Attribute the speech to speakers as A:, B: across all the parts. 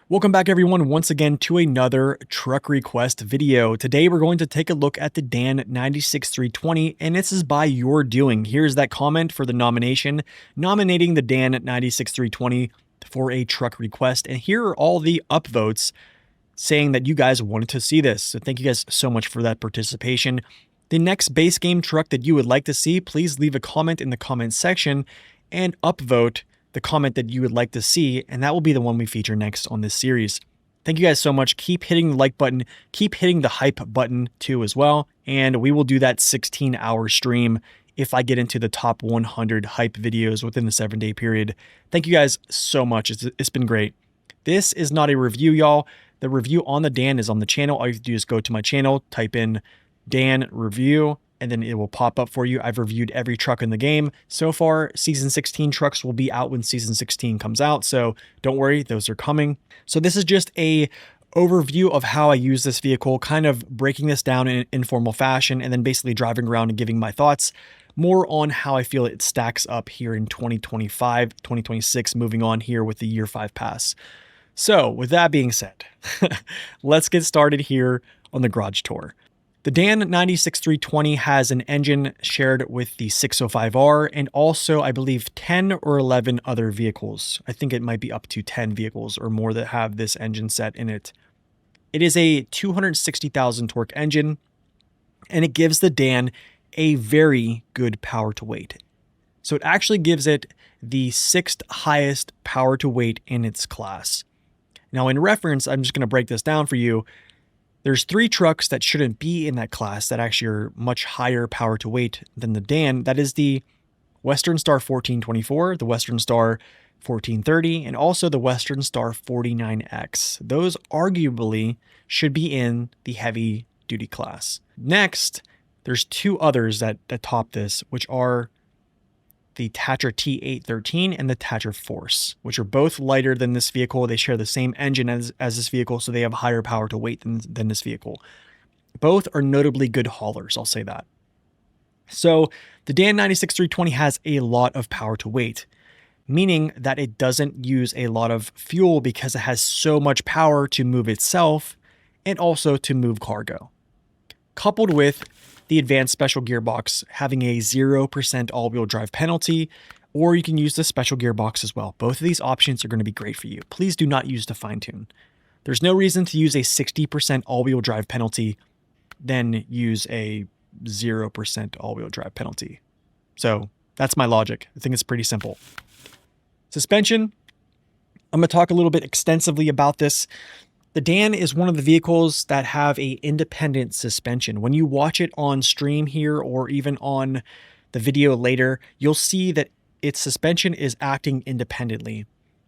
A: Welcome back everyone once again to another truck request video. Today we're going to take a look at the Dan 96320 and this is by your doing. Here's that comment for the nomination, nominating the Dan 96320 for a truck request. And here are all the upvotes saying that you guys wanted to see this. So thank you guys so much for that participation. The next base game truck that you would like to see, please leave a comment in the comment section and upvote the comment that you would like to see, and that will be the one we feature next on this series. Thank you guys so much. Keep hitting the like button, keep hitting the hype button too as well, and we will do that 16-hour stream if I get into the top 100 hype videos within the 7-day period. Thank you guys so much. It's been great. This is not a review, y'all. The review on the Dan is on the channel. All you have to do is go to my channel, type in Dan review, and then it will pop up for you. I've reviewed every truck in the game. So far, Season 16 trucks will be out when Season 16 comes out, so don't worry, those are coming. So this is just a overview of how I use this vehicle, kind of breaking this down in an informal fashion, and then basically driving around and giving my thoughts more on how I feel it stacks up here in 2025, 2026, moving on here with the Year 5 Pass. So with that being said, let's get started here on the garage tour. The Dan 96320 has an engine shared with the 605R and also, I believe, 10 or 11 other vehicles. I think it might be up to 10 vehicles or more that have this engine set in it. It is a 260,000 torque engine, and it gives the Dan a very good power to weight. So it actually gives it the 6th highest power to weight in its class. Now, in reference, I'm just going to break this down for you. There's 3 trucks that shouldn't be in that class that actually are much higher power to weight than the Dan. That is the Western Star 1424, the Western Star 1430, and also the Western Star 49X. Those arguably should be in the heavy duty class. Next, there's 2 others that top this, which are the Tatra T813 and the Tatra Force, which are both lighter than this vehicle. They share the same engine as this vehicle, so they have higher power to weight than this vehicle. Both are notably good haulers, I'll say that. So the Dan 96320 has a lot of power to weight, meaning that it doesn't use a lot of fuel because it has so much power to move itself and also to move cargo. Coupled with the advanced special gearbox having a 0% all-wheel drive penalty, or you can use the special gearbox as well. Both of these options are going to be great for you. Please do not use the fine tune. There's no reason to use a 60% all-wheel drive penalty, then use a 0% all-wheel drive penalty. So that's my logic. I think it's pretty simple. Suspension, I'm going to talk a little bit extensively about this. The Dan is one of the vehicles that have a independent suspension. When you watch it on stream here or even on the video later, you'll see that its suspension is acting independently.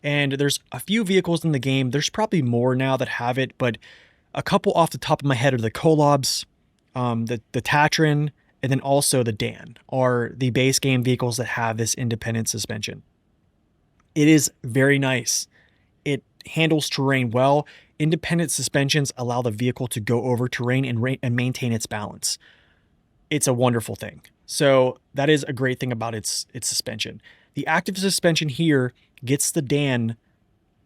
A: And there's a few vehicles in the game. There's probably more now that have it, but a couple off the top of my head are the Kolobs, the Tatran, and then also the Dan are the base game vehicles that have this independent suspension. It is very nice. It handles terrain well. Independent suspensions allow the vehicle to go over terrain and maintain its balance. It's a wonderful thing. So that is a great thing about its suspension. The active suspension here gets the Dan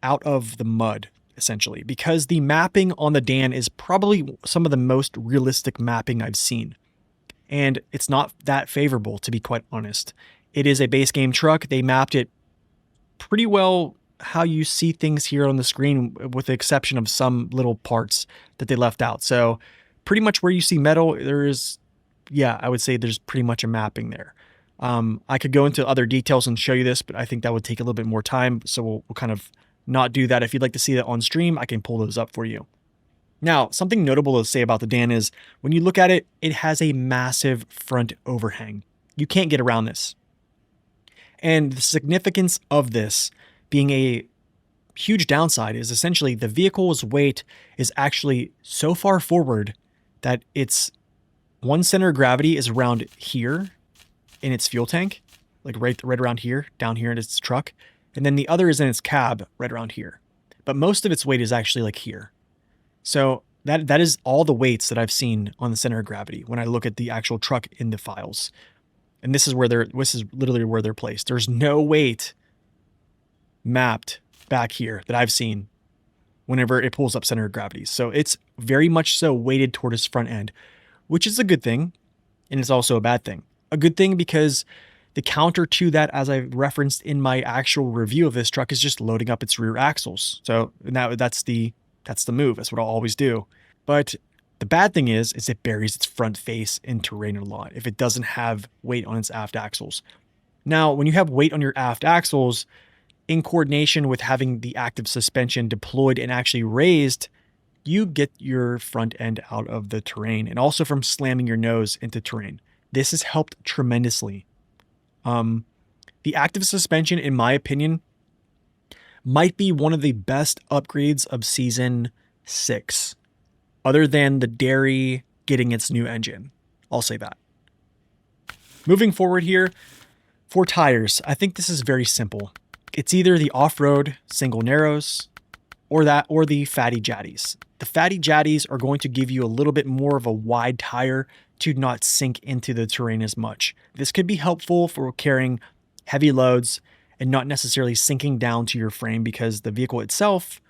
A: out of the mud, essentially, because the mapping on the Dan is probably some of the most realistic mapping I've seen. And it's not that favorable, to be quite honest. It is a base game truck. They mapped it pretty well how you see things here on the screen, with the exception of some little parts that they left out. So pretty much where you see metal, there is, yeah, I would say there's pretty much a mapping there. I could go into other details and show you this, but I think that would take a little bit more time. So we'll kind of not do that. If you'd like to see that on stream, I can pull those up for you. Now, something notable to say about the Dan is when you look at it, it has a massive front overhang. You can't get around this. And the significance of this being a huge downside is essentially the vehicle's weight is actually so far forward that its one center of gravity is around here in its fuel tank, like right around here, down here in its truck. And then the other is in its cab right around here. But most of its weight is actually like here. So that is all the weights that I've seen on the center of gravity when I look at the actual truck in the files. And this is literally where they're placed. There's no weight mapped back here that I've seen whenever it pulls up center of gravity. So it's very much so weighted toward its front end, which is a good thing. And it's also a bad thing. A good thing because the counter to that, as I referenced in my actual review of this truck, is just loading up its rear axles. So now that's the move. That's what I'll always do. But the bad thing is it buries its front face in terrain a lot if it doesn't have weight on its aft axles. Now, when you have weight on your aft axles, in coordination with having the active suspension deployed and actually raised, you get your front end out of the terrain and also from slamming your nose into terrain. This has helped tremendously. The active suspension, in my opinion, might be one of the best upgrades of Season 6, other than the dairy getting its new engine. I'll say that. Moving forward here, for tires, I think this is very simple. It's either the off-road single narrows or the fatty jaddies. The fatty jaddies are going to give you a little bit more of a wide tire to not sink into the terrain as much. This could be helpful for carrying heavy loads and not necessarily sinking down to your frame because the vehicle itself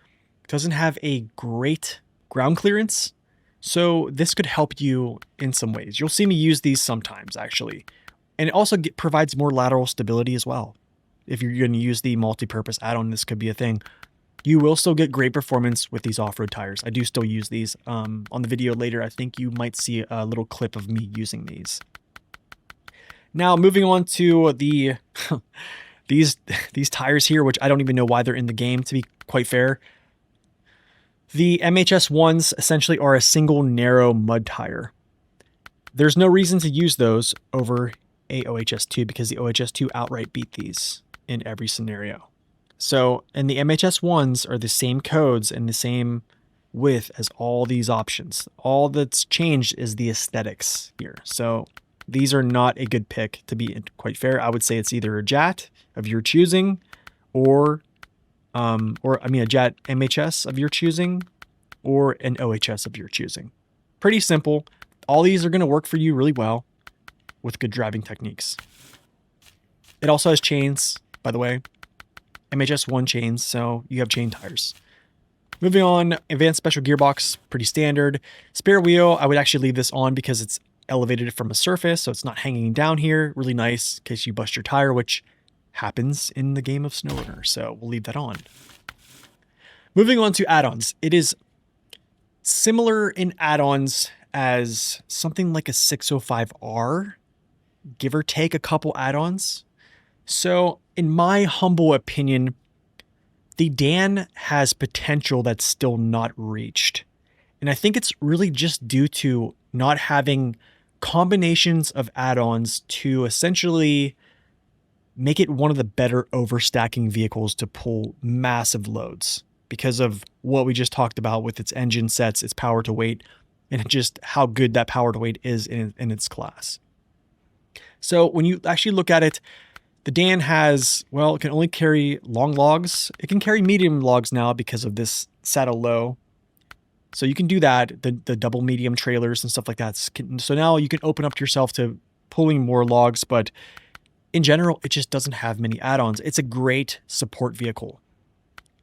A: doesn't have a great ground clearance. So this could help you in some ways. You'll see me use these sometimes actually. And it also provides more lateral stability as well. If you're going to use the multi-purpose add-on, this could be a thing. You will still get great performance with these off-road tires. I do still use these. On the video later, I think you might see a little clip of me using these. Now, moving on to the these tires here, which I don't even know why they're in the game, to be quite fair. The MHS ones essentially are a single narrow mud tire. There's no reason to use those over a OHS2 because the OHS2 outright beat these in every scenario. So, and the MHS ones are the same codes and the same width as all these options. All that's changed is the aesthetics here. So these are not a good pick, to be quite fair. I would say it's either a JAT of your choosing or a JAT MHS of your choosing or an OHS of your choosing. Pretty simple. All these are going to work for you really well with good driving techniques. It also has chains, by the way. MHS1 chains, so you have chain tires. Moving on, advanced special gearbox, pretty standard. Spare wheel, I would actually leave this on because it's elevated from a surface, so it's not hanging down here. Really nice in case you bust your tire, which happens in the game of SnowRunner, so we'll leave that on. Moving on to add-ons. It is similar in add-ons as something like a 605R, give or take a couple add-ons. So in my humble opinion, the Dan has potential that's still not reached. And I think it's really just due to not having combinations of add-ons to essentially make it one of the better overstacking vehicles to pull massive loads because of what we just talked about with its engine sets, its power to weight, and just how good that power to weight is in its class. So when you actually look at it, the Dan has, well, it can only carry long logs. It can carry medium logs now because of this saddle low. So you can do that, the double medium trailers and stuff like that. So now you can open up to yourself to pulling more logs, but in general, it just doesn't have many add-ons. It's a great support vehicle.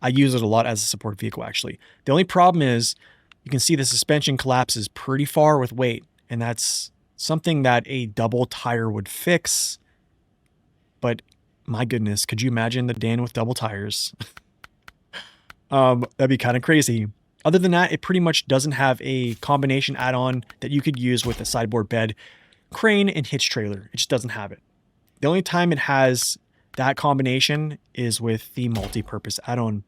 A: I use it a lot as a support vehicle, actually. The only problem is you can see the suspension collapses pretty far with weight, and that's something that a double tire would fix. But my goodness, could you imagine the Dan with double tires? That'd be kind of crazy. Other than that, it pretty much doesn't have a combination add-on that you could use with a sideboard bed, crane, and hitch trailer. It just doesn't have it. The only time it has that combination is with the multi-purpose add-on.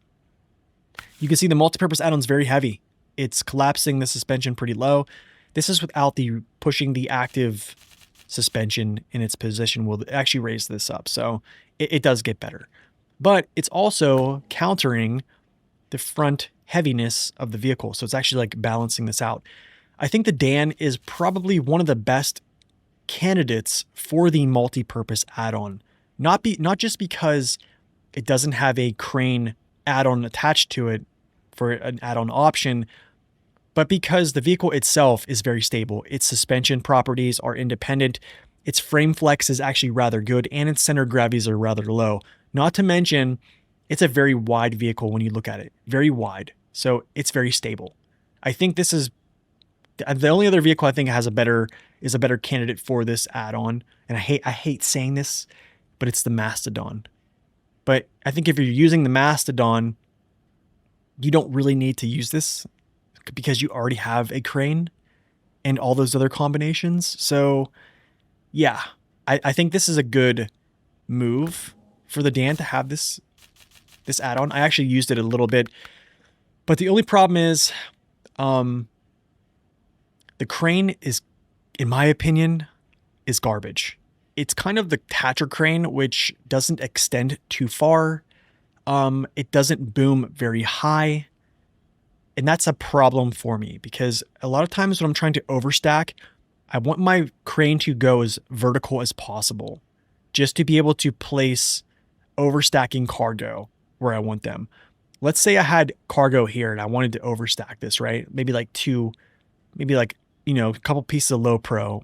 A: You can see the multi-purpose add-on is very heavy. It's collapsing the suspension pretty low. This is without the pushing the active suspension in its position will actually raise this up. So it does get better. But it's also countering the front heaviness of the vehicle. So it's actually like balancing this out. I think the Dan is probably one of the best candidates for the multi-purpose add-on. Not just because it doesn't have a crane add-on attached to it for an add-on option, but because the vehicle itself is very stable. Its suspension properties are independent. Its frame flex is actually rather good, and its center of gravities are rather low. Not to mention, it's a very wide vehicle when you look at it. Very wide. So it's very stable. I think this is the only other vehicle I think is a better candidate for this add-on. And I hate saying this, but it's the Mastodon. But I think if you're using the Mastodon, you don't really need to use this because you already have a crane and all those other combinations. So yeah, I think this is a good move for the Dan to have this add-on. I actually used it a little bit, but the only problem is the crane is, in my opinion, is garbage. It's kind of the Thatcher crane, which doesn't extend too far. It doesn't boom very high. And that's a problem for me because a lot of times when I'm trying to overstack, I want my crane to go as vertical as possible just to be able to place overstacking cargo where I want them. Let's say I had cargo here and I wanted to overstack this, right? Maybe like a couple pieces of low pro.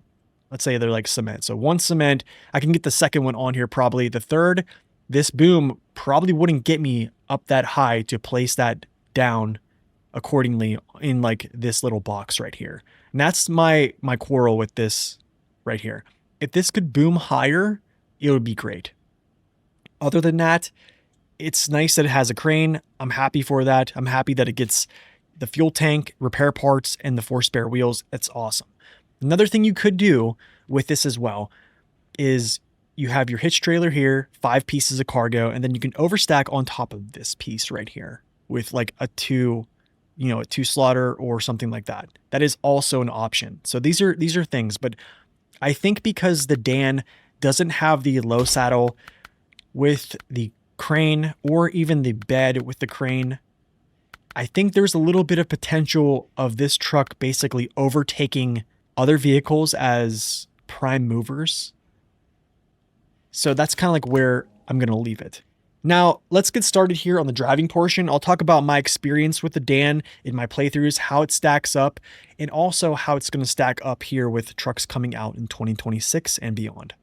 A: Let's say they're like cement. So one cement, I can get the second one on here probably. The third, this boom probably wouldn't get me up that high to place that down accordingly in like this little box right here. And that's my quarrel with this right here. If this could boom higher, it would be great. Other than that, it's nice that it has a crane. I'm happy for that. I'm happy that it gets the fuel tank, repair parts, and the 4 spare wheels. That's awesome. Another thing you could do with this as well is you have your hitch trailer here, 5 pieces of cargo, and then you can overstack on top of this piece right here with like a 2 slaughter or something like that. That is also an option. So these are things, but I think because the Dan doesn't have the low saddle with the crane or even the bed with the crane, I think there's a little bit of potential of this truck basically overtaking other vehicles as prime movers. So that's kind of like where I'm going to leave it. Now, let's get started here on the driving portion. I'll talk about my experience with the Dan in my playthroughs, how it stacks up, and also how it's going to stack up here with trucks coming out in 2026 and beyond.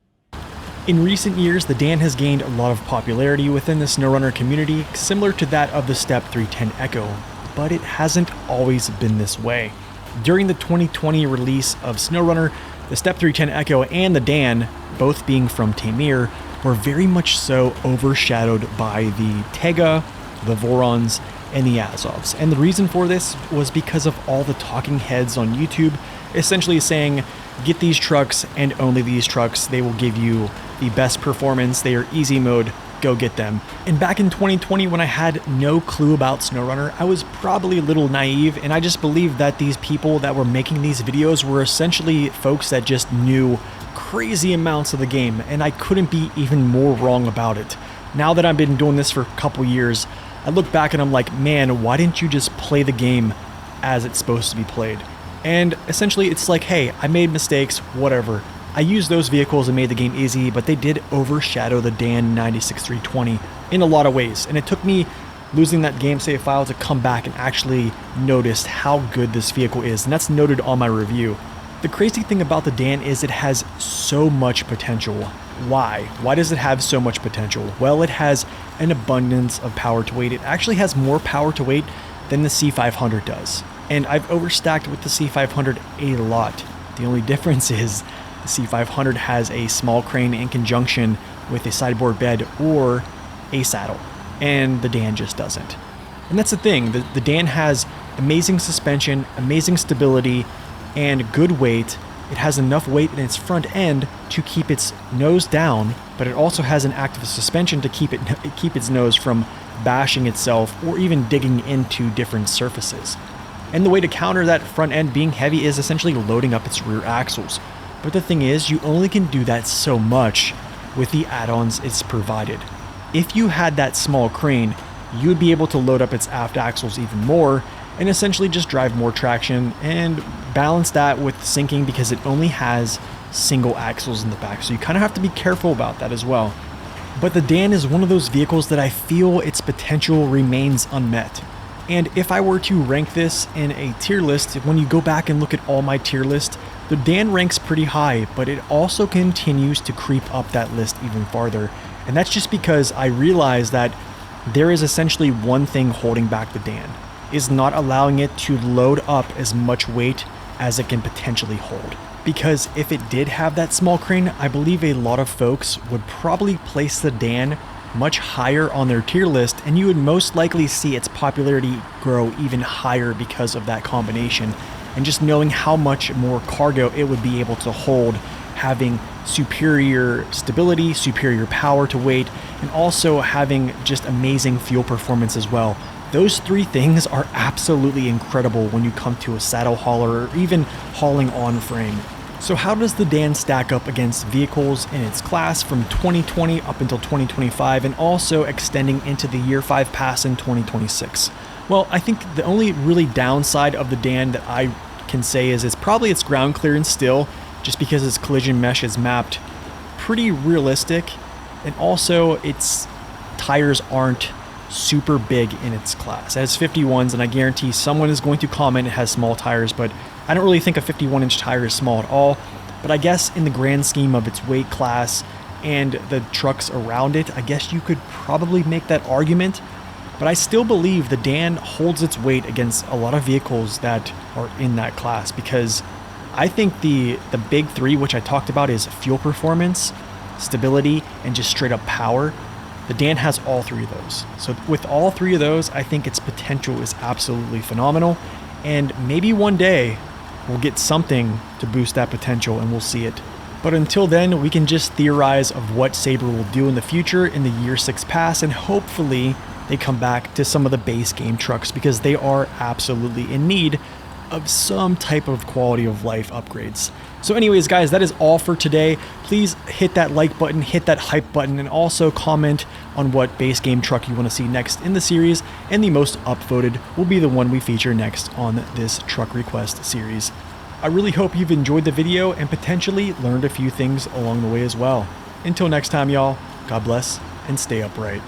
A: In recent years, the Dan has gained a lot of popularity within the SnowRunner community, similar to that of the Step 310 Echo, but it hasn't always been this way. During the 2020 release of SnowRunner, the Step 310 Echo and the Dan, both being from Tamir, were very much so overshadowed by the Tega, the Vorons, and the Azovs. And the reason for this was because of all the talking heads on YouTube essentially saying, get these trucks and only these trucks. They will give you the best performance. They are easy mode. Go get them. And back in 2020, when I had no clue about SnowRunner, I was probably a little naive, and I just believed that these people that were making these videos were essentially folks that just knew crazy amounts of the game, and I couldn't be even more wrong about it. Now that I've been doing this for a couple years, I look back and I'm like, man, why didn't you just play the game as it's supposed to be played? And essentially it's like, hey, I made mistakes, whatever. I used those vehicles and made the game easy, but they did overshadow the Dan 96320 in a lot of ways, and it took me losing that game save file to come back and actually notice how good this vehicle is, and that's noted on my review. The crazy thing about the Dan is it has so much potential. Why? Why does it have so much potential? Well, it has an abundance of power to weight. It actually has more power to weight than the C500 does. And I've overstacked with the C500 a lot. The only difference is the C500 has a small crane in conjunction with a sideboard bed or a saddle, and the Dan just doesn't. And that's the thing, the Dan has amazing suspension, amazing stability, and good weight. It has enough weight in its front end to keep its nose down, but it also has an active suspension to keep its nose from bashing itself or even digging into different surfaces. And the way to counter that front end being heavy is essentially loading up its rear axles. But the thing is, you only can do that so much with the add-ons it's provided. If you had that small crane, you would be able to load up its aft axles even more and essentially just drive more traction and balance that with sinking because it only has single axles in the back. So you kind of have to be careful about that as well. But the Dan is one of those vehicles that I feel its potential remains unmet. And if I were to rank this in a tier list, when you go back and look at all my tier list, the Dan ranks pretty high, but it also continues to creep up that list even farther. And that's just because I realize that there is essentially one thing holding back the Dan. is not allowing it to load up as much weight as it can potentially hold. Because if it did have that small crane, I believe a lot of folks would probably place the Dan much higher on their tier list, and you would most likely see its popularity grow even higher because of that combination. And just knowing how much more cargo it would be able to hold, having superior stability, superior power to weight, and also having just amazing fuel performance as well. Those three things are absolutely incredible when you come to a saddle hauler or even hauling on frame. So how does the Dan stack up against vehicles in its class from 2020 up until 2025 and also extending into the year 5 pass in 2026? Well, I think the only really downside of the Dan that I can say is it's probably its ground clearance still, just because its collision mesh is mapped pretty realistic, and also its tires aren't super big in its class. It has 51s, and I guarantee someone is going to comment it has small tires, but I don't really think a 51-inch tire is small at all. But I guess in the grand scheme of its weight class and the trucks around it, I guess you could probably make that argument. But I still believe the Dan holds its weight against a lot of vehicles that are in that class, because I think the big three, which I talked about, is fuel performance, stability, and just straight up power. The Dan has all three of those. So with all three of those, I think its potential is absolutely phenomenal. And maybe one day we'll get something to boost that potential and we'll see it. But until then, we can just theorize of what Sabre will do in the future in the year 6 pass, and hopefully they come back to some of the base game trucks, because they are absolutely in need of some type of quality of life upgrades. So anyways, guys, that is all for today. Please hit that like button, hit that hype button, and also comment on what base game truck you want to see next in the series, and the most upvoted will be the one we feature next on this truck request series. I really hope you've enjoyed the video and potentially learned a few things along the way as well. Until next time, y'all, God bless and stay upright.